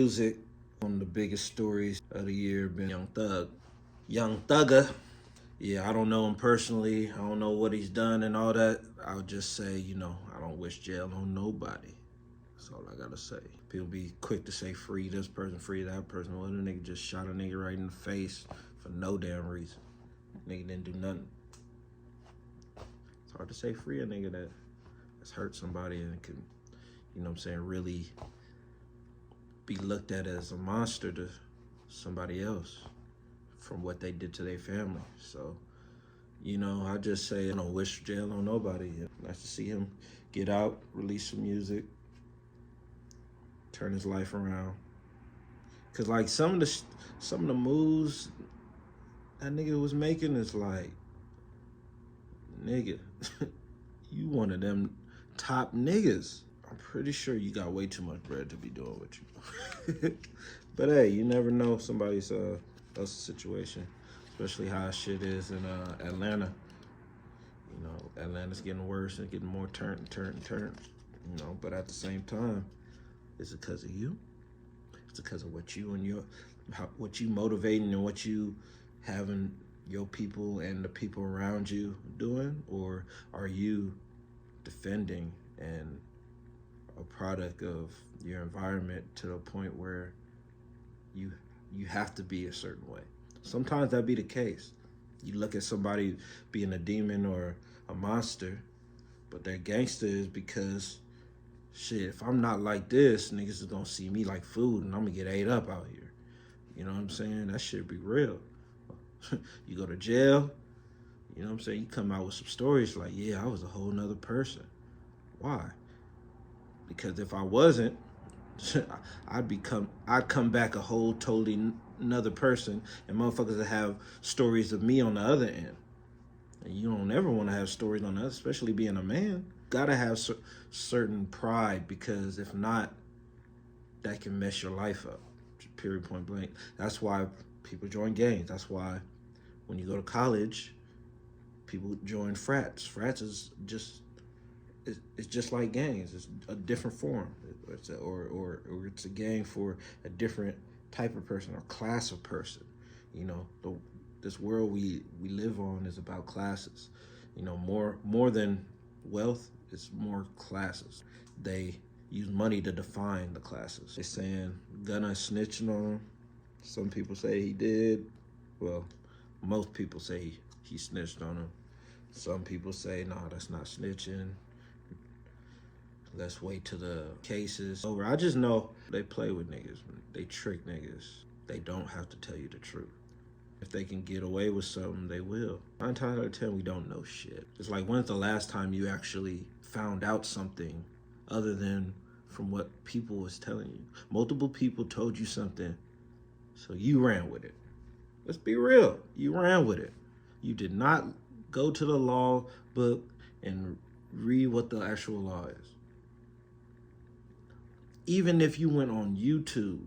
Music, one of the biggest stories of the year been Young Thugger. Yeah, I don't know him personally. I don't know what he's done and all that. I'll just say, I don't wish jail on nobody. That's all I gotta say. People be quick to say free this person, free that person. Well, the nigga just shot a nigga right in the face for no damn reason. Nigga didn't do nothing. It's hard to say free a nigga that's hurt somebody and can, really be looked at as a monster to somebody else from what they did to their family. So, I just say I don't wish jail on nobody. Nice to see him get out, release some music, turn his life around. Cause like some of the moves that nigga was making is like, nigga, you one of them top niggas. I'm pretty sure you got way too much bread to be doing what you. But hey, you never know somebody's else's situation, especially how shit is in Atlanta. Atlanta's getting worse and getting more turn. But at the same time, is it because of you? It's because of what you and what you motivating and what you having your people and the people around you doing, or are you defending and a product of your environment to the point where you have to be a certain way? Sometimes that be the case. You look at somebody being a demon or a monster, but they're gangster is because, shit, if I'm not like this, niggas is gonna see me like food and I'm gonna get ate up out here. You know what I'm saying? That shit be real. You go to jail, you know what I'm saying? You come out with some stories like, yeah, I was a whole nother person. Why? Because if I wasn't, I'd come back a whole totally another person, and motherfuckers that have stories of me on the other end. And you don't ever want to have stories on that, especially being a man. Gotta have certain pride, because if not, that can mess your life up. Period, point blank. That's why people join gangs. That's why when you go to college, people join frats. Frats is just it's just like gangs. It's a different form. Or it's a gang for a different type of person or class of person. This world we live on is about classes. More than wealth, it's more classes. They use money to define the classes. They're saying Gunna snitching on him. Some people say he did. Well, most people say he snitched on him. Some people say, nah, that's not snitching. Let's wait till the case is over. I just know they play with niggas. They trick niggas. They don't have to tell you the truth. If they can get away with something, they will. 9 times out of 10, we don't know shit. It's like, when's the last time you actually found out something other than from what people was telling you? Multiple people told you something, so you ran with it. Let's be real. You ran with it. You did not go to the law book and read what the actual law is. Even if you went on YouTube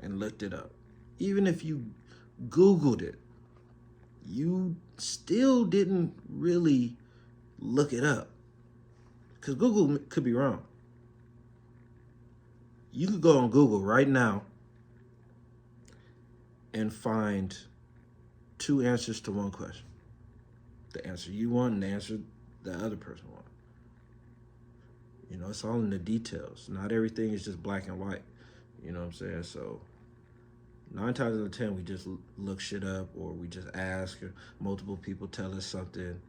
and looked it up, even if you Googled it, you still didn't really look it up, because Google could be wrong. You could go on Google right now and find 2 answers to one question. The answer you want and the answer the other person wants. It's all in the details. Not everything is just black and white. You know what I'm saying? So 9 times out of 10, we just look shit up, or we just ask, or multiple people tell us something.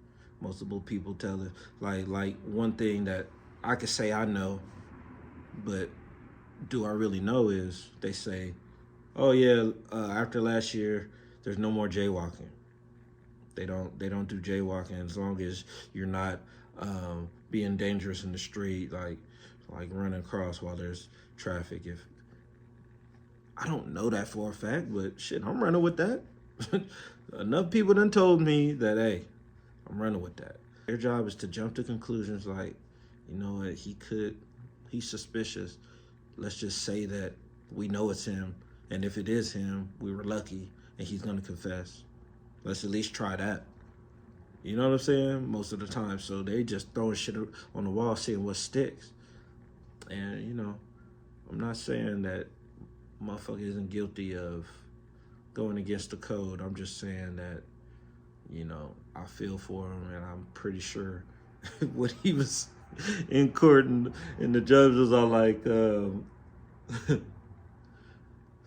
Multiple people tell us, like one thing that I could say I know, but do I really know is they say, oh yeah, after last year, there's no more jaywalking. They don't do jaywalking as long as you're not being dangerous in the street, like running across while there's traffic. If I don't know that for a fact, but shit, I'm running with that. Enough people done told me that, hey, I'm running with that. Their job is to jump to conclusions like, you know what, he's suspicious. Let's just say that we know it's him, and if it is him, we were lucky, and he's gonna confess. Let's at least try that. You know what I'm saying? Most of the time. So they just throwing shit on the wall, seeing what sticks. And, I'm not saying that motherfucker isn't guilty of going against the code. I'm just saying that, I feel for him, and I'm pretty sure when he was in court and the judge was all like,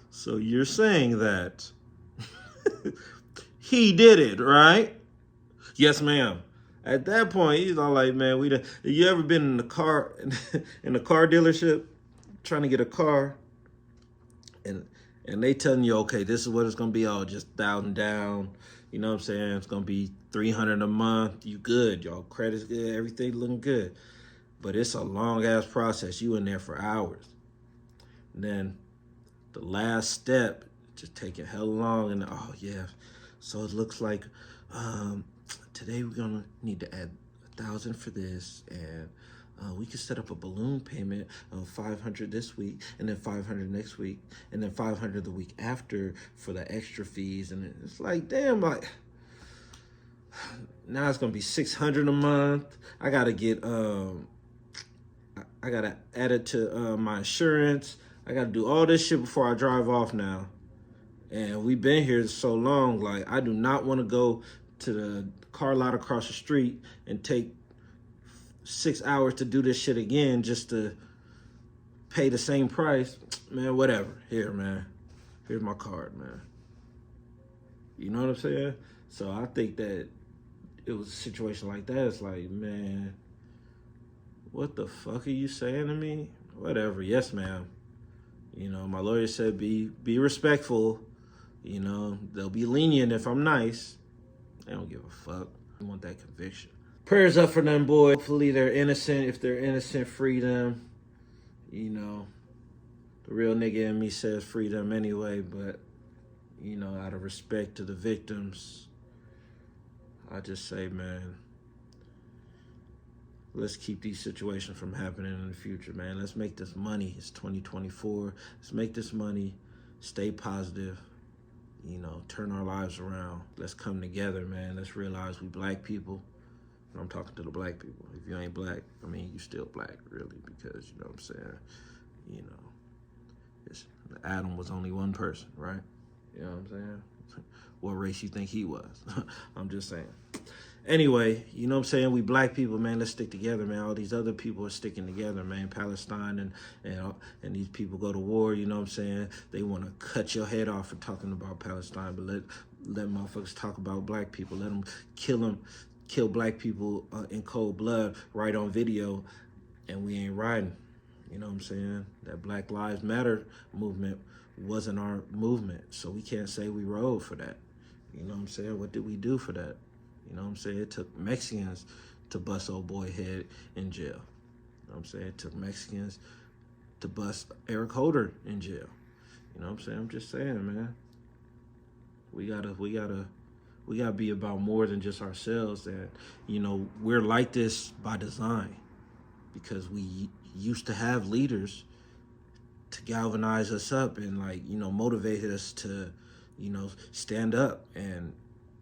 so you're saying that he did it, right? Yes, ma'am. At that point, he's all like, man, you ever been in the car, in a car dealership trying to get a car, and they telling you, okay, this is what it's gonna be, all just 1,000 down. You know what I'm saying? It's gonna be 300 a month. You good? Y'all credit's good. Everything looking good. But it's a long ass process. You in there for hours. And then the last step just taking hell long. And oh yeah, so it looks like today we're gonna need to add 1,000 for this, and we can set up a balloon payment of 500 this week, and then 500 next week, and then 500 the week after for the extra fees. And it's like, damn, like now it's gonna be 600 a month. I gotta get I gotta add it to my insurance. I gotta do all this shit before I drive off now. And we've been here so long, like I do not want to go to the car lot across the street and take 6 hours to do this shit again just to pay the same price. Man, whatever. Here, man. Here's my card, man. You know what I'm saying? So I think that it was a situation like that. It's like, man, what the fuck are you saying to me? Whatever. Yes, ma'am. My lawyer said be respectful. They'll be lenient if I'm nice. They don't give a fuck. I want that conviction. Prayers up for them, boys. Hopefully they're innocent. If they're innocent, free them. The real nigga in me says free them anyway, but, out of respect to the victims, I just say, man, let's keep these situations from happening in the future, man. Let's make this money. It's 2024. Let's make this money. Stay positive. Turn our lives around. Let's come together, man. Let's realize we black people. And I'm talking to the black people. If you ain't black, I mean, you still black, really, because, you know what I'm saying? Adam was only one person, right? You know what I'm saying? What race you think he was? I'm just saying. Anyway, you know what I'm saying? We black people, man, let's stick together, man. All these other people are sticking together, man. Palestine and these people go to war, you know what I'm saying? They want to cut your head off for talking about Palestine, but let motherfuckers talk about black people. Let them kill black people in cold blood right on video, and we ain't riding. You know what I'm saying? That Black Lives Matter movement wasn't our movement, so we can't say we rode for that. You know what I'm saying? What did we do for that? You know what I'm saying? It took Mexicans to bust old boy head in jail. You know what I'm saying? It took Mexicans to bust Eric Holder in jail. You know what I'm saying? I'm just saying, man. We gotta be about more than just ourselves. That, we're like this by design, because we used to have leaders to galvanize us up and motivate us to, stand up and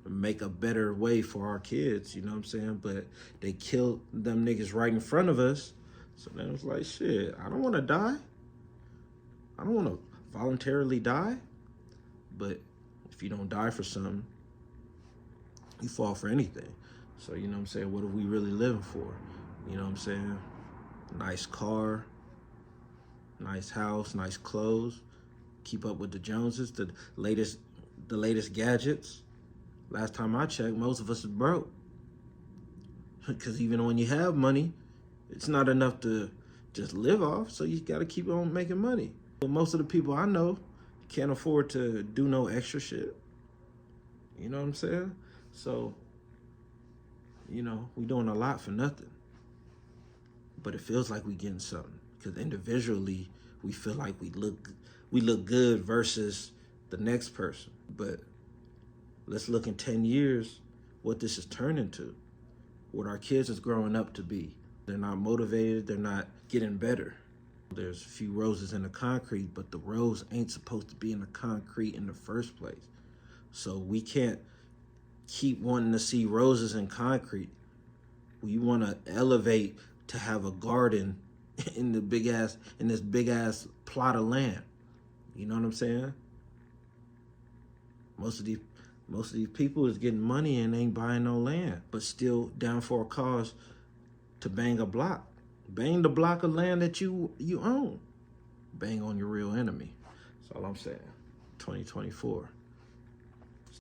make a better way for our kids, you know what I'm saying? But they killed them niggas right in front of us. So then it was like, shit, I don't want to die. I don't want to voluntarily die. But if you don't die for something, you fall for anything. So, you know what I'm saying? What are we really living for? You know what I'm saying? Nice car, nice house, nice clothes, keep up with the Joneses, the latest gadgets. Last time I checked, most of us is broke. Because even when you have money, it's not enough to just live off, so you got to keep on making money. But most of the people I know can't afford to do no extra shit. You know what I'm saying? So, we doing a lot for nothing. But it feels like we getting something, because individually we feel like we look good versus the next person. But let's look in 10 years what this is turning to, what our kids is growing up to be. They're not motivated, they're not getting better. There's a few roses in the concrete, but the rose ain't supposed to be in the concrete in the first place. So we can't keep wanting to see roses in concrete. We want to elevate to have a garden in this big ass plot of land. You know what I'm saying? Most of these people is getting money and ain't buying no land, but still down for a cause to bang a block. Bang the block of land that you own. Bang on your real enemy. That's all I'm saying. 2024.